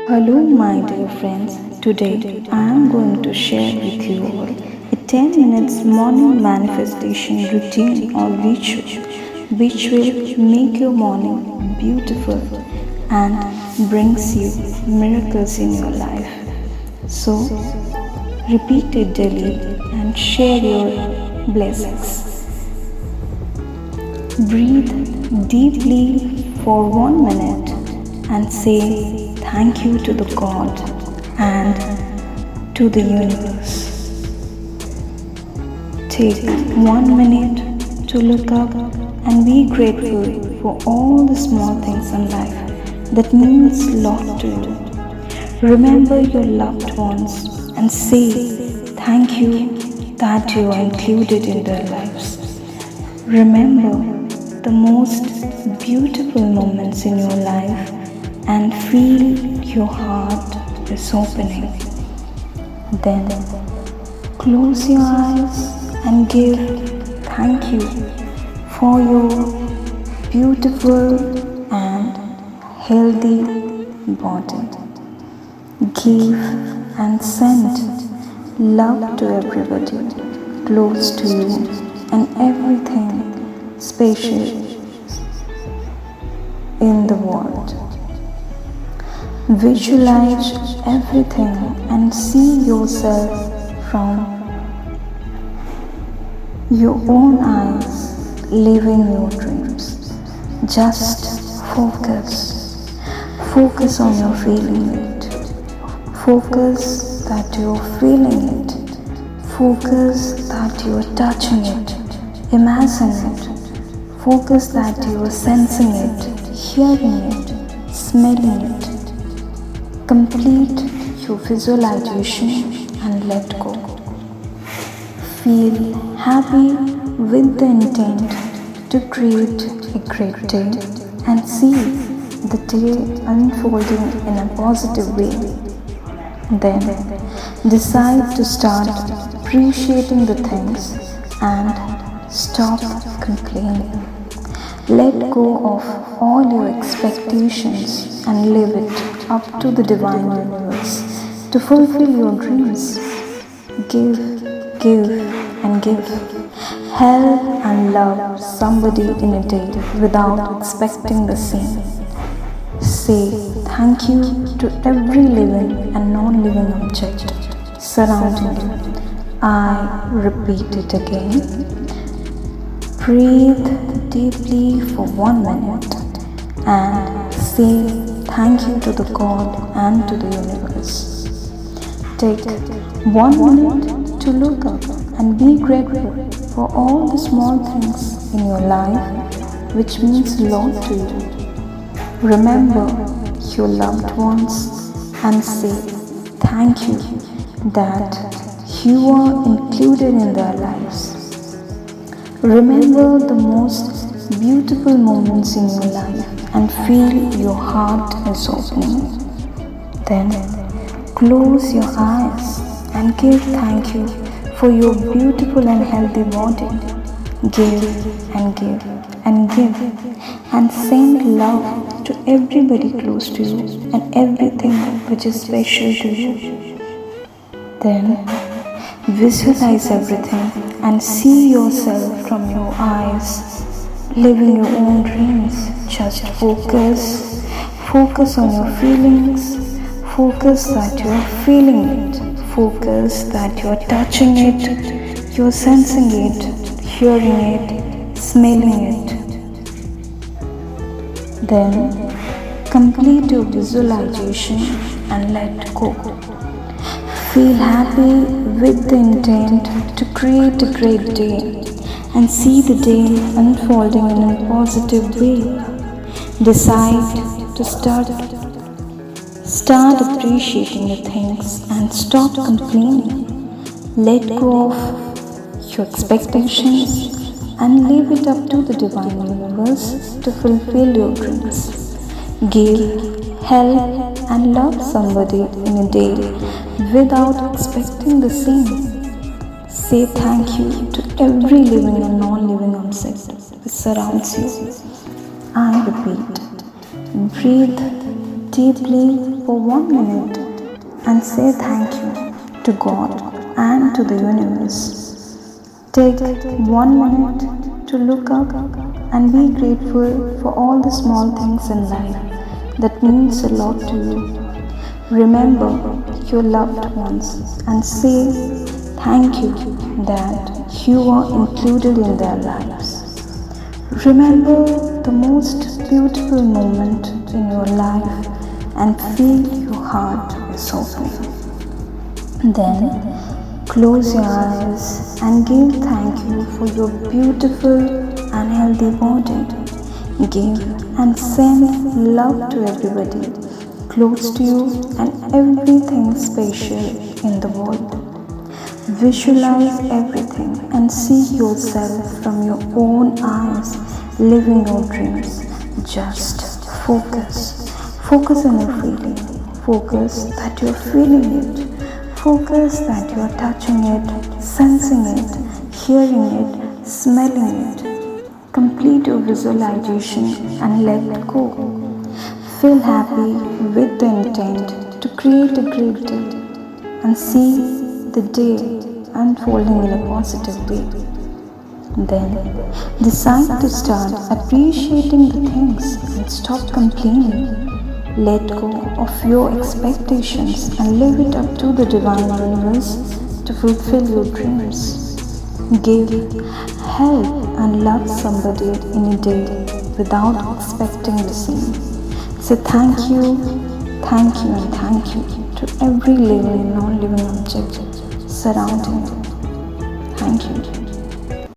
Hello, my dear friends. Today I am going to share with you all a 10 minutes morning manifestation routine or ritual which will make your morning beautiful and brings you miracles in your life. So, repeat it daily and share your blessings. Breathe deeply for 1 minute and say thank you to the God and to the universe. Take 1 minute to look up and be grateful for all the small things in life that means a lot to you. Remember your loved ones and say thank you that you are included in their lives. Remember the most beautiful moments in your life and feel your heart is opening. Then close your eyes and give thank you for your beautiful and healthy body. Give and send love to everybody close to you and everything special in the world. Visualize everything and see yourself from your own eyes living your dreams. Just focus. Focus on your feeling it. Focus that you're feeling it. Focus that you're touching it. Imagine it. Focus that you are sensing it, hearing it, smelling it. Complete your visualization and let go. Feel happy with the intent to create a great day and see the day unfolding in a positive way. Then decide to start appreciating the things and stop complaining. Let go of all your expectations and leave it up to the divine universe to fulfill your dreams. Give, and give. Help and love somebody in a day without expecting the same. Say thank you to every living and non-living object surrounding you. I repeat it again. Breathe deeply for 1 minute and say thank you to the God and to the universe. Take 1 minute to look up and be grateful for all the small things in your life which means a lot to you. Remember your loved ones and say thank you that you are included in their lives. Remember the most beautiful moments in your life and feel your heart is opening. Then close your eyes and give thank you for your beautiful and healthy body. Give and give and give and send love to everybody close to you and everything which is special to you. Then visualize everything and see yourself from your eyes, living your own dreams. Just focus on your feelings, focus that you are feeling it, focus that you are touching it, you are sensing it, hearing it, smelling it. Then complete your visualization and let go. Feel happy with the intent to create a great day and see the day unfolding in a positive way. Decide to start appreciating the things and stop complaining. Let go of your expectations and leave it up to the divine universe to fulfill your dreams. Give, help and love somebody in a day without expecting the same. Say thank you to every living and non-living object that surrounds you. I repeat, breathe deeply for 1 minute and say thank you to God and to the universe. Take 1 minute to look up and be grateful for all the small things in life that means a lot to you. Remember your loved ones and say thank you that you are included in their lives. Remember the most beautiful moment in your life and feel your heart is opening. Then close your eyes and give thank you for your beautiful and healthy body. Give and send love to everybody close to you and everything special in the world. Visualize everything and see yourself from your own eyes, living your dreams. Just focus. Focus on your feeling. Focus that you're feeling it. Focus that you're touching it, sensing it, hearing it, smelling it. Complete your visualization and let go. Feel happy with the intent to create a great day and see the day unfolding in a positive way. Then decide to start appreciating the things and stop complaining. Let go of your expectations and leave it up to the divine universe to fulfill your dreams. Give, help and love somebody in a day without expecting the same. Say thank you and thank you to every living and non-living object surrounding you. Thank you.